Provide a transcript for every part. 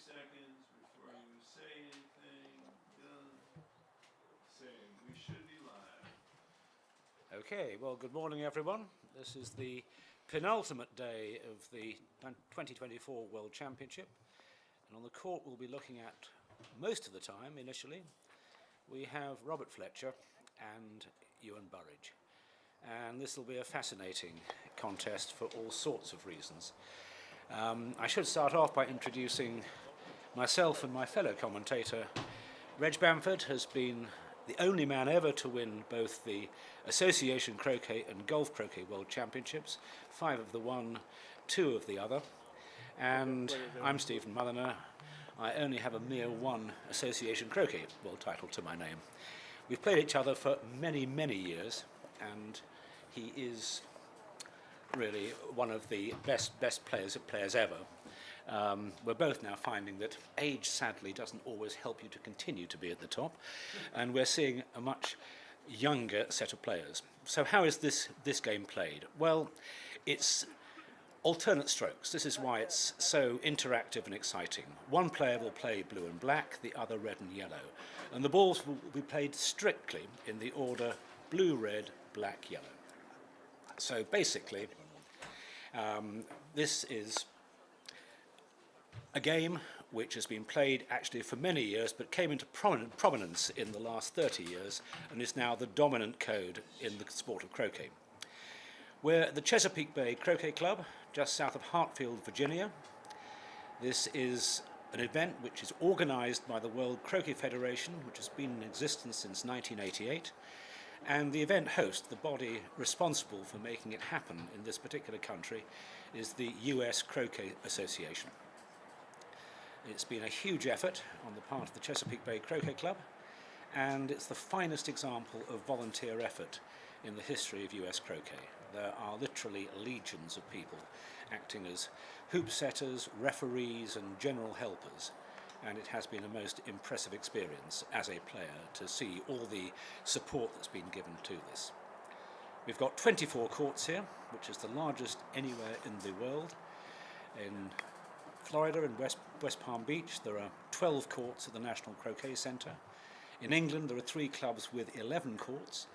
seconds before you say anything. Done. Same. We should be live. Okay, well, good morning, everyone. This is the penultimate day of the 2024 World Championship. And on the court we'll be looking at most of the time, initially, we have Robert Fletcher and Ewan Burridge. And this will be a fascinating contest for all sorts of reasons. I should start off by introducing myself and my fellow commentator. Reg Bamford has been the only man ever to win both the Association Croquet and Golf Croquet World Championships, 5 of the one, 2 of the other. And I'm Stephen Mulliner. I only have a mere 1 Association Croquet World title to my name. We've played each other for many, many years, and he is really one of the best players ever. We're both now finding that age, sadly, doesn't always help you to continue to be at the top, and we're seeing a much younger set of players. So how is this game played? Well, it's alternate strokes. This is why it's so interactive and exciting. One player will play blue and black, the other red and yellow, and the balls will be played strictly in the order blue, red, black, yellow. So basically, this is a game which has been played actually for many years, but came into prominence in the last 30 years and is now the dominant code in the sport of croquet. We're at the Chesapeake Bay Croquet Club, just south of Hartfield, Virginia. This is an event which is organised by the World Croquet Federation, which has been in existence since 1988. And the event host, the body responsible for making it happen in this particular country, is the US Croquet Association. It's been a huge effort on the part of the Chesapeake Bay Croquet Club, and it's the finest example of volunteer effort in the history of US croquet. There are literally legions of people acting as hoop setters, referees and general helpers, and it has been a most impressive experience as a player to see all the support that's been given to this. We've got 24 courts here, which is the largest anywhere in the world. In Florida, in West Palm Beach, there are 12 courts at the National Croquet Centre. In England, there are 3 clubs with 11 courts,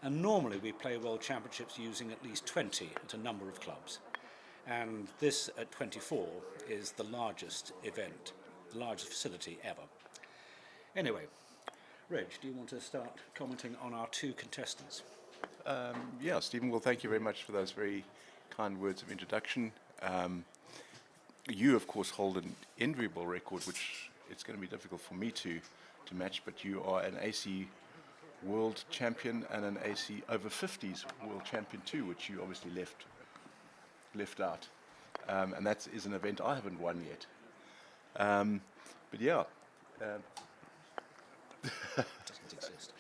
and normally we play World Championships using at least 20 at a number of clubs. And this at 24 is the largest event, the largest facility ever. Anyway, Reg, do you want to start commenting on our 2 contestants? Yeah, Stephen, well, thank you very much for those very kind words of introduction. You, of course, hold an enviable record, which it's going to be difficult for me to match, but you are an AC World Champion and an AC over 50s World Champion too, which you obviously left out. And that is an event I haven't won yet. But yeah. Doesn't exist.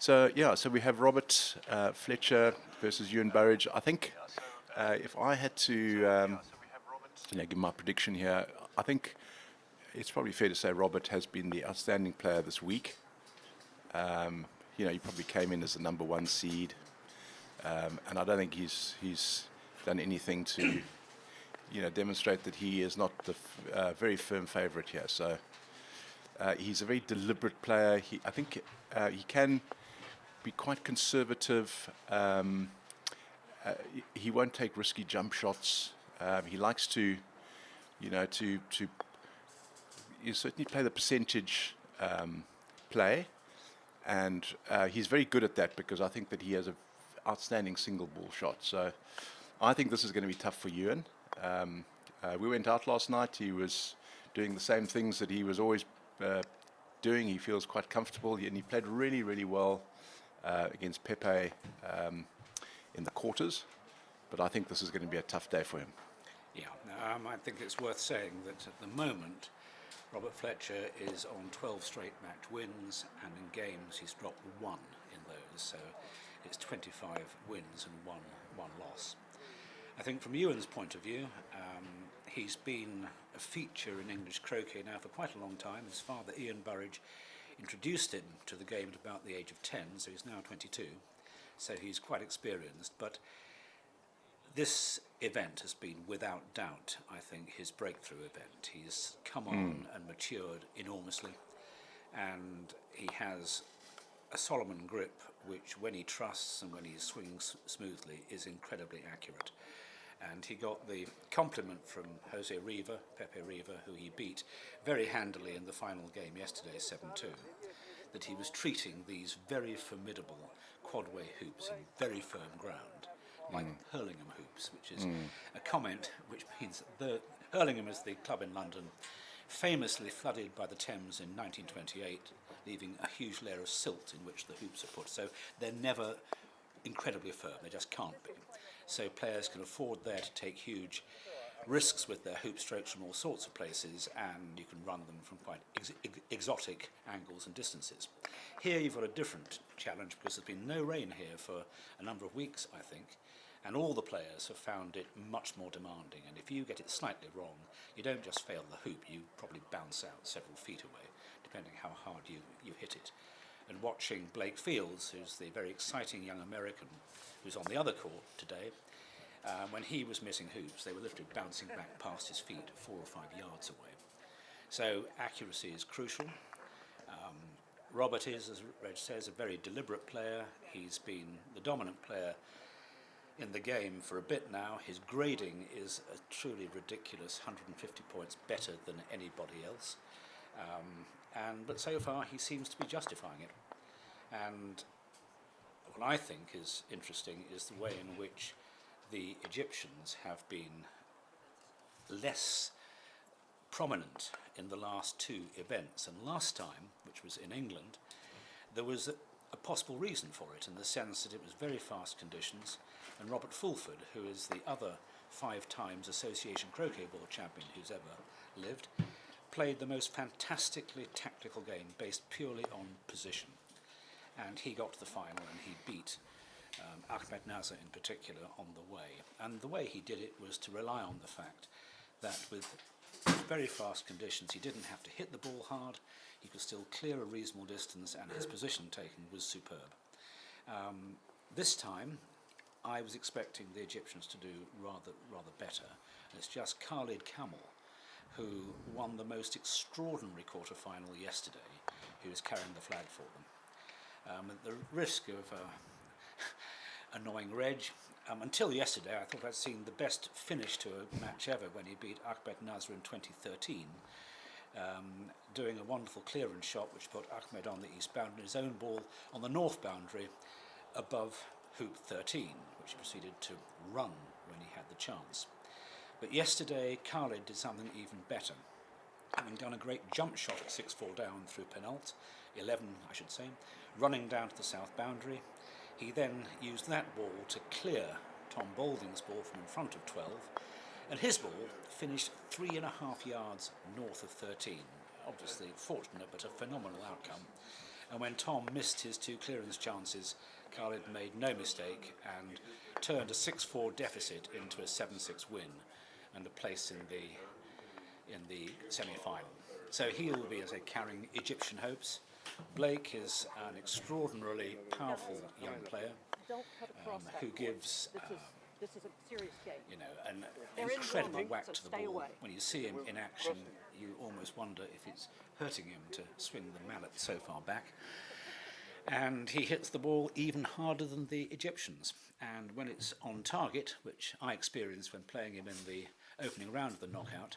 So we have Robert Fletcher versus Ewan Burridge. I think if I had to give my prediction here, I think it's probably fair to say Robert has been the outstanding player this week. He probably came in as the number 1 seed, and I don't think he's done anything to demonstrate that he is not the very firm favourite here. So he's a very deliberate player. I think he can be quite conservative. He won't take risky jump shots. He likes to you certainly play the percentage play, and he's very good at that because I think that he has an outstanding single ball shot. So I think this is going to be tough for Ewan. We went out last night. He was doing the same things that he was always doing. He feels quite comfortable, and he played really, really well against Pepe in the quarters. But I think this is going to be a tough day for him. Yeah, I think it's worth saying that at the moment Robert Fletcher is on 12 straight match wins, and in games he's dropped 1 in those, so it's 25 wins and one loss. I think from Ewan's point of view, he's been a feature in English croquet now for quite a long time. His father, Ian Burridge, introduced him to the game at about the age of 10, so he's now 22, so he's quite experienced. But this event has been, without doubt, I think, his breakthrough event. He's come on and matured enormously, and he has a Solomon grip which, when he trusts and when he swings smoothly, is incredibly accurate. And he got the compliment from Pepe Riva, who he beat very handily in the final game yesterday, 7-2, that he was treating these very formidable quadway hoops in very firm ground, like Hurlingham hoops, which is a comment which means that Hurlingham is the club in London famously flooded by the Thames in 1928, leaving a huge layer of silt in which the hoops are put. So they're never incredibly firm, they just can't be. So players can afford there to take huge risks with their hoop strokes from all sorts of places, and you can run them from quite exotic angles and distances. Here you've got a different challenge because there's been no rain here for a number of weeks, I think, and all the players have found it much more demanding, and if you get it slightly wrong, you don't just fail the hoop, you probably bounce out several feet away, depending how hard you hit it. And watching Blake Fields, who's the very exciting young American who's on the other court today, when he was missing hoops, they were literally bouncing back past his feet 4 or 5 yards away. So accuracy is crucial. Robert is, as Reg says, a very deliberate player. He's been the dominant player in the game for a bit now. His grading is a truly ridiculous 150 points better than anybody else. But so far he seems to be justifying it. And what I think is interesting is the way in which the Egyptians have been less prominent in the last 2 events. And last time, which was in England, there was a possible reason for it, in the sense that it was very fast conditions, and Robert Fulford, who is the other 5 times Association Croquet Ball champion who's ever lived, played the most fantastically tactical game based purely on position. And he got to the final and he beat Ahmed Nasser in particular on the way. And the way he did it was to rely on the fact that with very fast conditions he didn't have to hit the ball hard, he could still clear a reasonable distance, and his position taking was superb. This time I was expecting the Egyptians to do rather better. And it's just Khalid Kamel who won the most extraordinary quarter-final yesterday, who is carrying the flag for them. At the risk of annoying Reg, until yesterday I thought I'd seen the best finish to a match ever when he beat Ahmed Nasser in 2013, doing a wonderful clearance shot which put Ahmed on the east boundary, his own ball on the north boundary above hoop 13, which he proceeded to run when he had the chance. But yesterday Khalid did something even better, having done a great jump shot at 6-4 down through penult, 11 I should say, running down to the south boundary. He then used that ball to clear Tom Balding's ball from in front of 12, and his ball finished 3.5 yards north of 13. Obviously fortunate, but a phenomenal outcome. And when Tom missed his 2 clearance chances, Khalid made no mistake and turned a 6-4 deficit into a 7-6 win and a place in the semi-final. So he will be, as I say, carrying Egyptian hopes. Blake is an extraordinarily powerful young player who gives an incredible whack to the ball. When you see him in action, you almost wonder if it's hurting him to swing the mallet so far back. And he hits the ball even harder than the Egyptians. And when it's on target, which I experienced when playing him in the opening round of the knockout,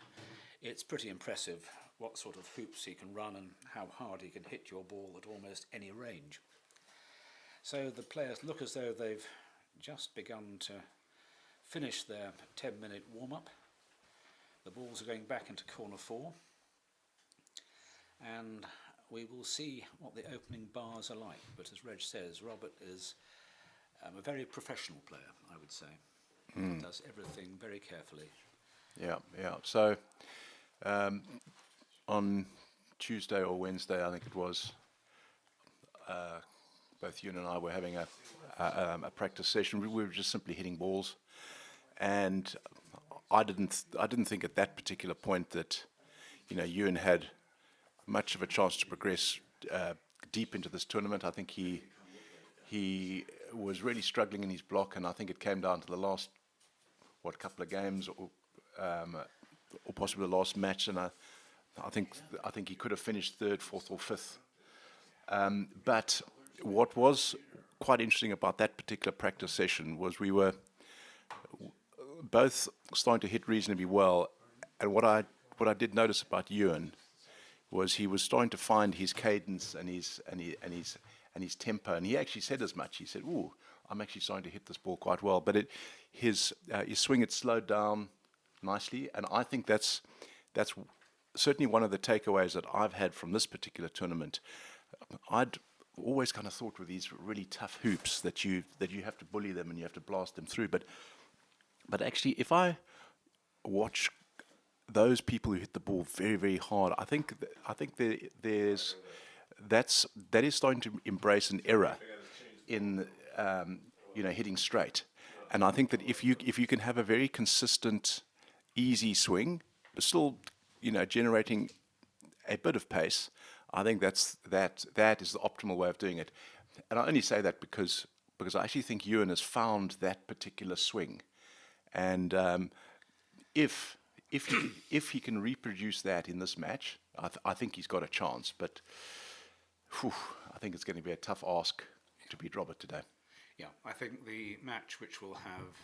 it's pretty impressive what sort of hoops he can run and how hard he can hit your ball at almost any range. So the players look as though they've just begun to finish their 10-minute warm-up. The balls are going back into corner 4, and we will see what the opening bars are like. But as Reg says, Robert is a very professional player, I would say. Does everything very carefully. Yeah. So on Tuesday or Wednesday, I think it was, both Ewan and I were having a practice session. We were just simply hitting balls, and I didn't think at that particular point that Ewan had much of a chance to progress deep into this tournament. I think he was really struggling in his block, and I think it came down to the last what, couple of games, or possibly the last match, and I think he could have finished third, fourth, or fifth. But what was quite interesting about that particular practice session was we were both starting to hit reasonably well, and what I did notice about Ewan was he was starting to find his cadence and his tempo, and he actually said as much. He said, "Ooh, I'm actually starting to hit this ball quite well." But his swing had slowed down nicely, and I think that's certainly one of the takeaways that I've had from this particular tournament. I'd always kind of thought with these really tough hoops that you have to bully them and you have to blast them through, but actually, if I watch those people who hit the ball very, very hard, I think that is starting to embrace an error in hitting straight. And I think that if you can have a very consistent, easy swing, but still generating a bit of pace, I think that is the optimal way of doing it. And I only say that because I actually think Ewan has found that particular swing, and if he can reproduce that in this match, I think he's got a chance. But I think it's going to be a tough ask to beat Robert today. Yeah, I think the match which will have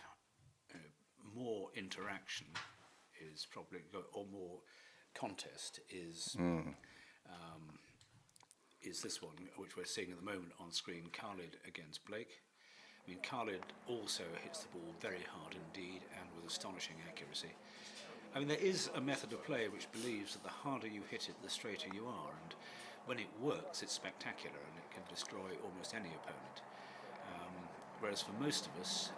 more interaction is probably, or more contest is this one, which we're seeing at the moment on screen, Khalid against Blake. I mean, Khalid also hits the ball very hard indeed and with astonishing accuracy. I mean, there is a method of play which believes that the harder you hit it, the straighter you are, and when it works, it's spectacular and it can destroy almost any opponent. Whereas for most of us,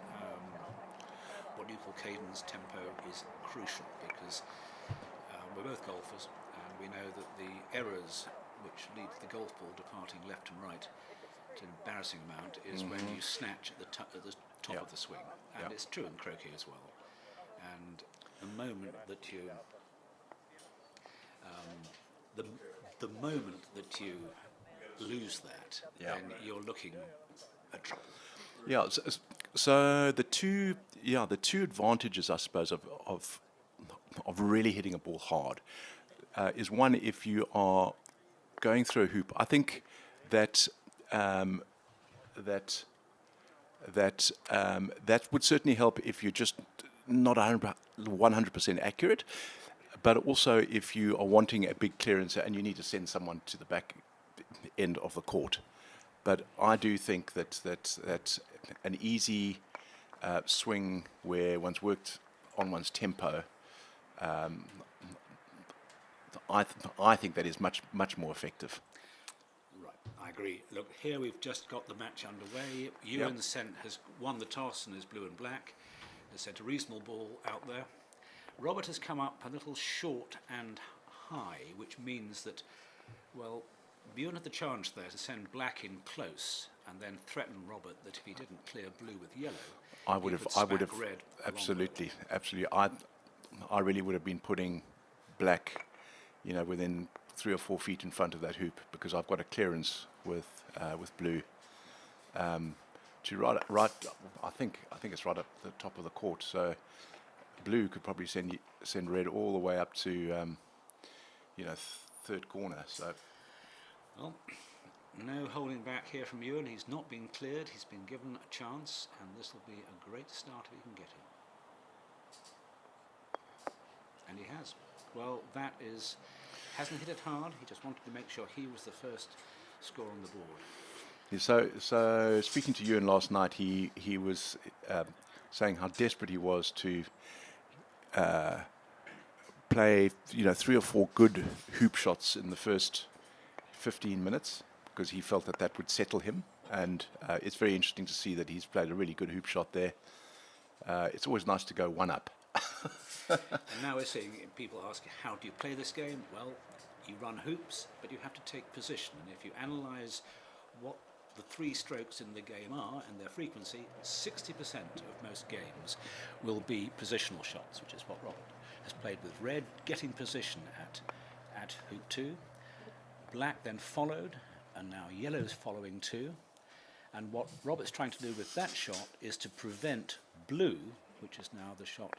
what you call cadence, tempo is crucial, because we're both golfers and we know that the errors which lead to the golf ball departing left and right to an embarrassing amount is when you snatch at the top of the swing, and it's true in croquet as well. And the moment that you the moment that you lose that, then you're looking at trouble. Yeah. So the two advantages, I suppose, of really hitting a ball hard is one, if you are going through a hoop. I think that that would certainly help if you're just not 100% accurate, but also if you are wanting a big clearance and you need to send someone to the back end of the court. But I do think that an easy swing where one's worked on one's tempo, I think that is much more effective. Right, I agree. Look, here we've just got the match underway. Ewan has won the toss and is blue and black. Has sent a reasonable ball out there. Robert has come up a little short and high, which means that, well, Ewan had the chance there to send black in close and then threaten Robert that if he didn't clear blue with yellow, I would have red. Absolutely. I really would have been putting black, within 3 or 4 feet in front of that hoop, because I've got a clearance with blue. To right, I think it's right at the top of the court. So blue could probably send red all the way up to third corner. So. Well, no holding back here from Ewan. He's not been cleared. He's been given a chance, and this will be a great start if he can get it. And he has. Well, that hasn't hit it hard. He just wanted to make sure he was the first score on the board. Yeah, so speaking to Ewan last night, he was saying how desperate he was to play 3 or 4 good hoop shots in the first 15 minutes, because he felt that would settle him, and it's very interesting to see that he's played a really good hoop shot there. It's always nice to go one up. And now we're seeing people ask, how do you play this game? Well, you run hoops, but you have to take position, and if you analyse what the 3 strokes in the game are and their frequency, 60% of most games will be positional shots, which is what Robert has played with. Red getting position at hoop 2, black then followed, and now yellow's following too. And what Robert's trying to do with that shot is to prevent blue which is now the shot.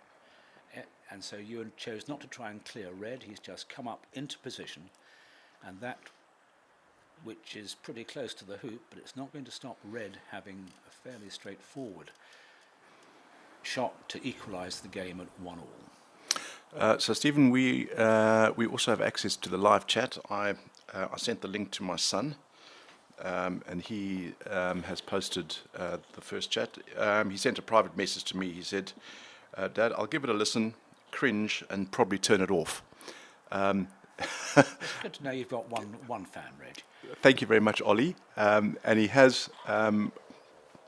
And so Ewan chose not to try and clear red. He's just come up into position, and that, which is pretty close to the hoop, but it's not going to stop red having a fairly straightforward shot to equalise the game at 1-all. So Stephen, we also have access to the live chat. I sent the link to my son, and he has posted the first chat. He sent a private message to me. He said, "Dad, I'll give it a listen, cringe, and probably turn it off." It's good to know you've got one fan, Reg. Thank you very much, Ollie. And he has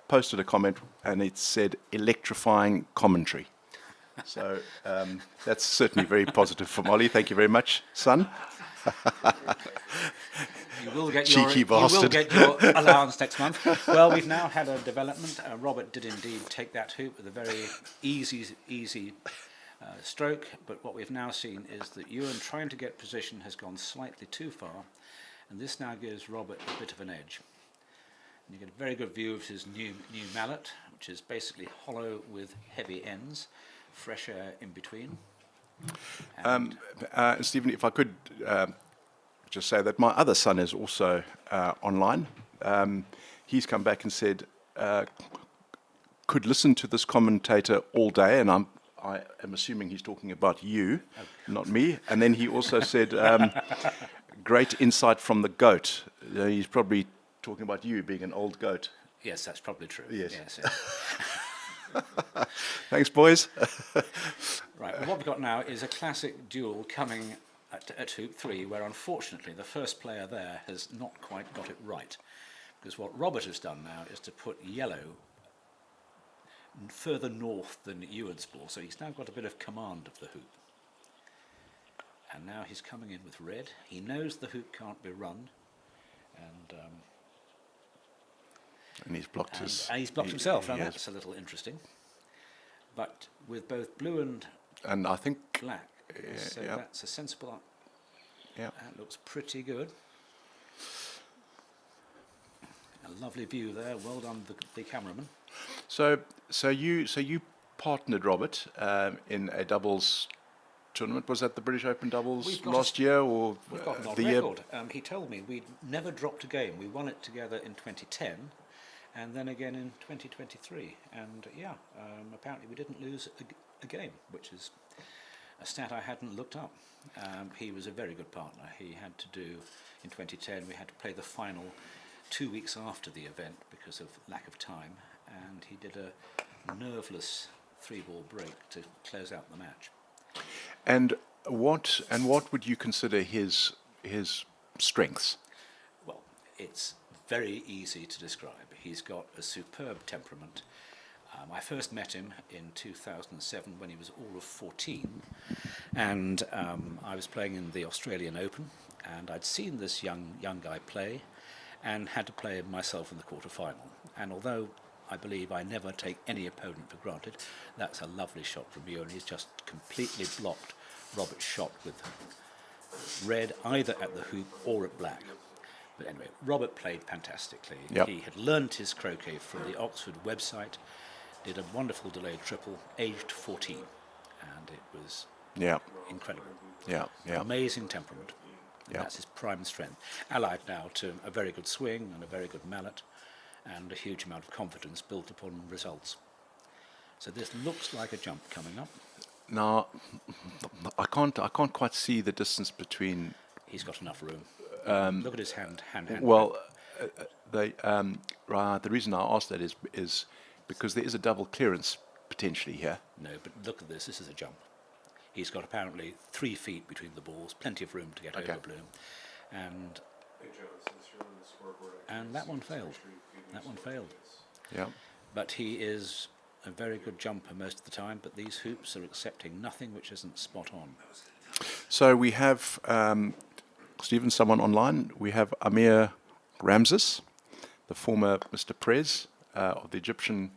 posted a comment, and it said electrifying commentary. So that's certainly very positive from Ollie. Thank you very much, son. You will get Cheeky your, bastard. You will get your allowance next month. Well, we've now had a development. Robert did indeed take that hoop with a very easy stroke, but what we've now seen is that Ewan, trying to get position, has gone slightly too far, and this now gives Robert a bit of an edge. And you get a very good view of his new mallet, which is basically hollow with heavy ends, fresh air in between. Stephen, if I could just say that my other son is also online. He's come back and said, could listen to this commentator all day, and I am assuming he's talking about you, not me. And then he also said, great insight from the goat. He's probably talking about you being an old goat. Yes, that's probably true. Yes. Yes. Thanks, boys. Right, well, what we've got now is a classic duel coming at hoop 3, where unfortunately the first player there has not quite got it right. Because what Robert has done now is to put yellow further north than Ewan's ball, so he's now got a bit of command of the hoop. And now he's coming in with red. He knows the hoop can't be run, And he's blocked his... and he's blocked himself. Now that's a little interesting. But with both blue And I think... black, so yeah. that's a sensible... Yeah. That looks pretty good. A lovely view there. Well done, the cameraman. So you partnered Robert in a doubles tournament. Was that the British Open doubles last year or We've got an odd the year? record. He told me we'd never dropped a game. We won it together in 2010 and then again in 2023. And apparently we didn't lose a game, which is a stat I hadn't looked up. He was a very good partner. He had to do, in 2010, we had to play the final 2 weeks after the event because of lack of time, and he did a nerveless 3-ball break to close out the match. And what would you consider his strengths? Well, it's very easy to describe. He's got a superb temperament. I first met him in 2007 when he was all of 14, and I was playing in the Australian Open, and I'd seen this young guy play and had to play myself in the quarter-final. And although I believe I never take any opponent for granted, that's a lovely shot from you, and he's just completely blocked Robert's shot with red either at the hoop or at black. But anyway, Robert played fantastically. Yep. He had learnt his croquet from the Oxford website, did a wonderful delayed triple, aged 14, and it was incredible. Amazing temperament. Yeah. That's his prime strength, allied now to a very good swing and a very good mallet and a huge amount of confidence built upon results. So this looks like a jump coming up. Now, I can't quite see the distance between... He's got enough room. Look at his hand. Well, the reason I asked that is because there is a double clearance potentially here. No, but look at this. This is a jump. He's got apparently 3 feet between the balls, plenty of room to get over Bloom. And that one failed. That one failed. Yeah. But he is a very good jumper most of the time, but these hoops are accepting nothing which isn't spot on. So we have, Stephen, someone online. We have Amir Ramses, the former Mr. Prez of the Egyptian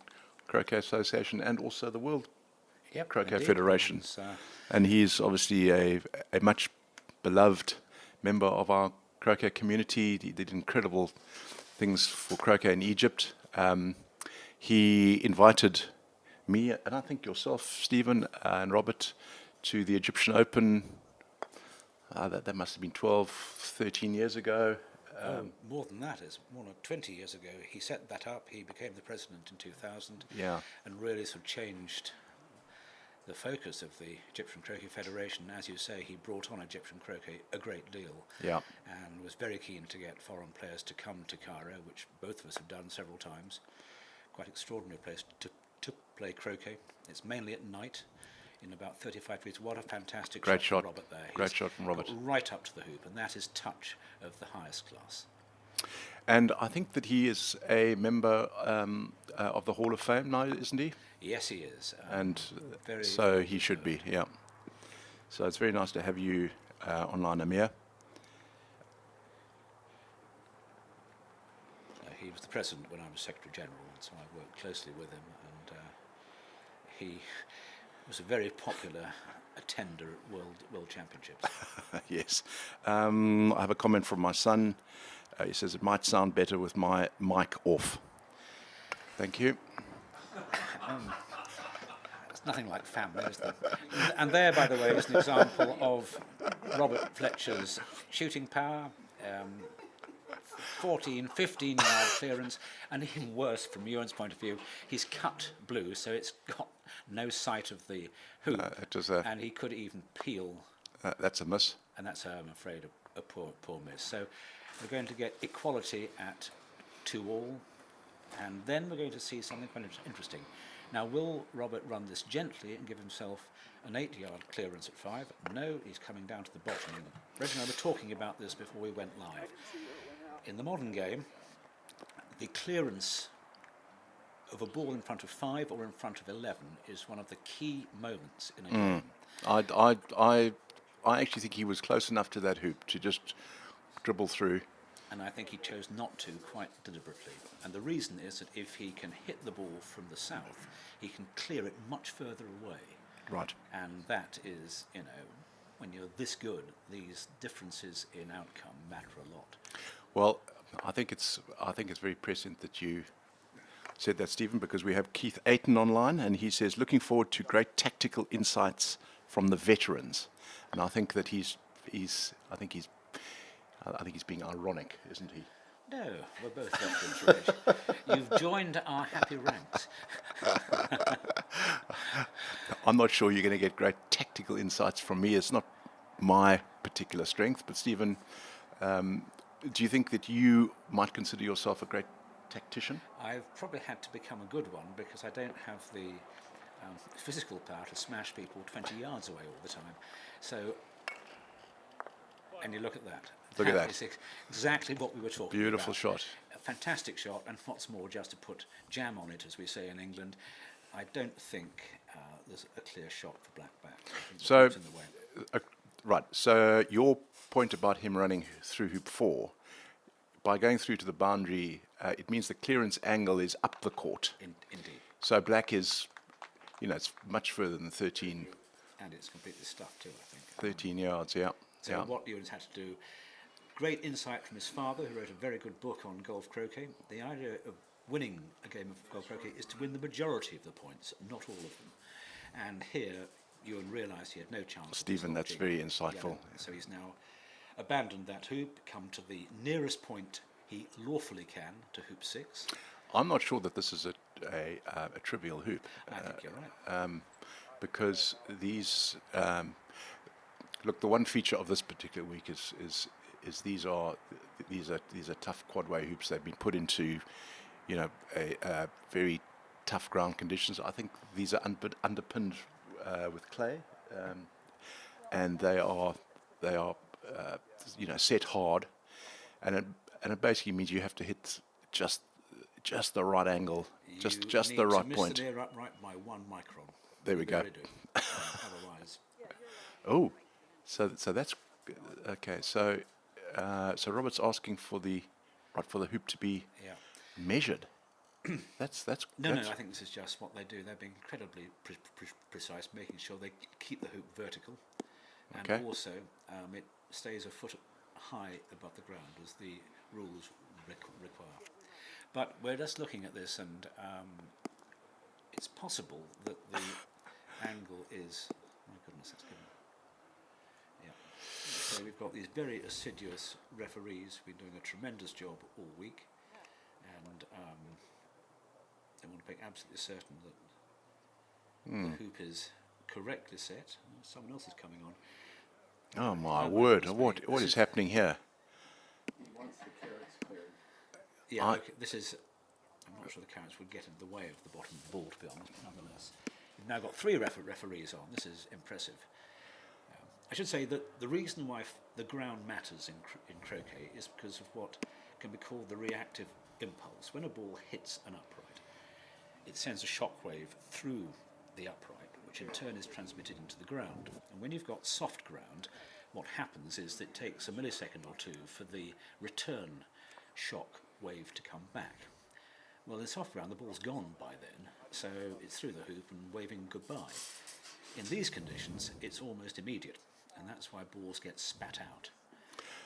Croquet Association and also the World Croquet indeed. Federation. And he's obviously a much beloved member of our croquet community. He did incredible things for croquet in Egypt. He invited me and I think yourself, Stephen, and Robert, to the Egyptian Open. That must have been 12, 13 years ago. More than that, it's more than 20 years ago. He set that up. He became the president in 2000, Yeah. and really sort of changed the focus of the Egyptian Croquet Federation. As you say, he brought on Egyptian croquet a great deal, Yeah. and was very keen to get foreign players to come to Cairo, which both of us have done several times. Quite extraordinary place to play croquet. It's mainly at night, in about 35 degrees. What a fantastic Great shot shot. from Robert there. Great He's shot from Robert. got right up to the hoop, and that is touch of the highest class. And I think that he is a member of the Hall of Fame now, isn't he? Yes, he is. And very so well he should be, deserved. yeah. So it's very nice to have you online, Amir. He was the president when I was Secretary General, and so I worked closely with him, and he was a very popular attender at World Championships. Yes. I have a comment from my son. He says it might sound better with my mic off. Thank you. It's nothing like family, is there? And there, by the way, is an example of Robert Fletcher's shooting power. 15-yard clearance, and even worse from Ewan's point of view, he's cut blue, so it's got no sight of the hoop, and he could even peel. That's a miss. And that's, I'm afraid, a poor miss. So we're going to get equality at 2-all, and then we're going to see something quite interesting. Now, will Robert run this gently and give himself an 8-yard clearance at 5? No, he's coming down to the bottom. Reg and I were talking about this before we went live. In the modern game, the clearance of a ball in front of 5 or in front of 11 is one of the key moments in a game. I actually think he was close enough to that hoop to just dribble through. And I think he chose not to quite deliberately. And the reason is that if he can hit the ball from the south, he can clear it much further away. Right. And that is, you know, when you're this good, these differences in outcome matter a lot. Well, I think it's very prescient that you said that, Stephen, because we have Keith Ayton online, and he says looking forward to great tactical insights from the veterans. And I think that he's being ironic, isn't he? No, we're both veterans, Reg. You've joined our happy ranks. I'm not sure you're going to get great tactical insights from me. It's not my particular strength. But Stephen, do you think that you might consider yourself a great tactician? I've probably had to become a good one because I don't have the physical power to smash people 20 yards away all the time. So, and you look at that. Look at that. Is exactly what we were talking about. Beautiful shot. A fantastic shot, and what's more, just to put jam on it, as we say in England, I don't think there's a clear shot for Blackback. So, in the way. Right. So your point about him running through hoop 4, by going through to the boundary, it means the clearance angle is up the court. Indeed. So Black is, it's much further than 13. And it's completely stuffed too, I think. 13 yards, yeah. So yeah. what Ewan's had to do, great insight from his father, who wrote a very good book on golf croquet. The idea of winning a game of golf croquet is to win the majority of the points, not all of them. And here, Ewan realised he had no chance. Stephen, that's very insightful. Yeah, so he's now abandoned that hoop, come to the nearest point he lawfully can to hoop 6. I'm not sure that this is a trivial hoop. I think you're right. Because these, look, the one feature of this particular week is these are tough quadway hoops. They've been put into, a very tough ground conditions. I think these are underpinned with clay, and they are set hard, and it basically means you have to hit just the right angle, just the right point. You need to miss the upright by 1 micron. There we go. Otherwise. Oh, so that's okay. So Robert's asking for the hoop to be measured. That's No, I think this is just what they do. They're being incredibly precise, making sure they keep the hoop vertical, and also it stays a foot high above the ground, as the rules require. But we're just looking at this, and it's possible that the angle is, my goodness, that's given. Yeah. So we've got these very assiduous referees who've been doing a tremendous job all week, and they want to make absolutely certain that the hoop is correctly set. Someone else is coming on. Oh my word! What is happening here? Yeah, okay, this is. I'm not sure the carrots would get in the way of the bottom of the ball, to be honest. But nonetheless, you've now got three referees on. This is impressive. I should say that the reason why the ground matters in croquet is because of what can be called the reactive impulse. When a ball hits an upright, it sends a shockwave through the upright, which in turn is transmitted into the ground. And when you've got soft ground, what happens is that it takes a millisecond or two for the return shock wave to come back. Well, in soft ground, the ball's gone by then, so it's through the hoop and waving goodbye. In these conditions, it's almost immediate, and that's why balls get spat out.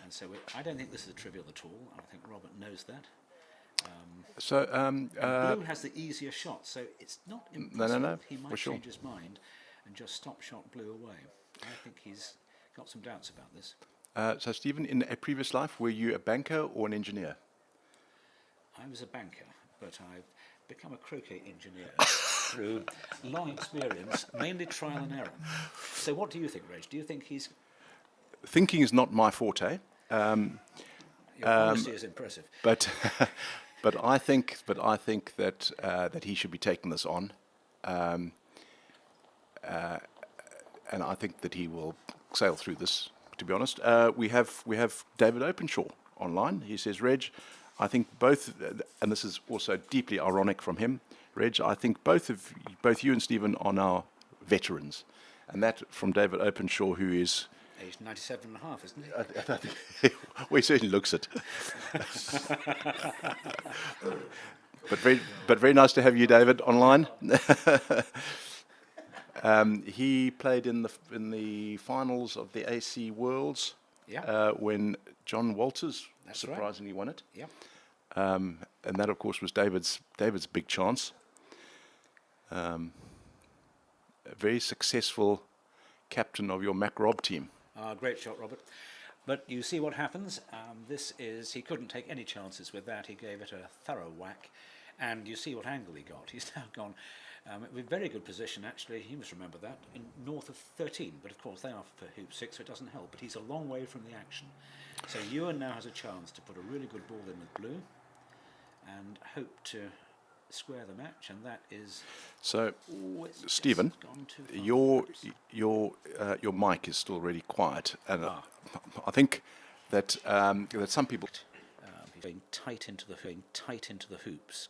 And so I don't think this is trivial at all. I think Robert knows that. Blue has the easier shot, so it's not impossible. No, He might for sure. change his mind and just stop shot blue away. I think he's got some doubts about this. So, Stephen, in a previous life, were you a banker or an engineer? I was a banker, but I've become a croquet engineer through long experience, mainly trial and error. So what do you think, Reg? Do you think he's... Thinking is not my forte, Your honesty is impressive. but but I think that that he should be taking this on, and I think that he will sail through this. To be honest, we have David Openshaw online. He says, Reg, I think both, and this is also deeply ironic from him, Reg, I think both you and Stephen are now veterans, and that from David Openshaw, who is Aged 97 and a half, isn't he? well, he certainly looks it. but very nice to have you, David, online. He played in the finals of the AC Worlds when John Walters surprisingly won it. Yeah. And that, of course, was David's big chance. A very successful captain of your Mac Rob team. Great shot, Robert. But you see what happens. He couldn't take any chances with that. He gave it a thorough whack. And you see what angle he got. He's now gone with very good position, actually. You must remember that, in north of 13. But of course, they are for hoop 6, so it doesn't help. But he's a long way from the action. So Ewan now has a chance to put a really good ball in with blue and hope to square the match, and that is... So, it's Stephen, gone too far. your mic is still really quiet, and I think that that some people He's going tight into the hoops,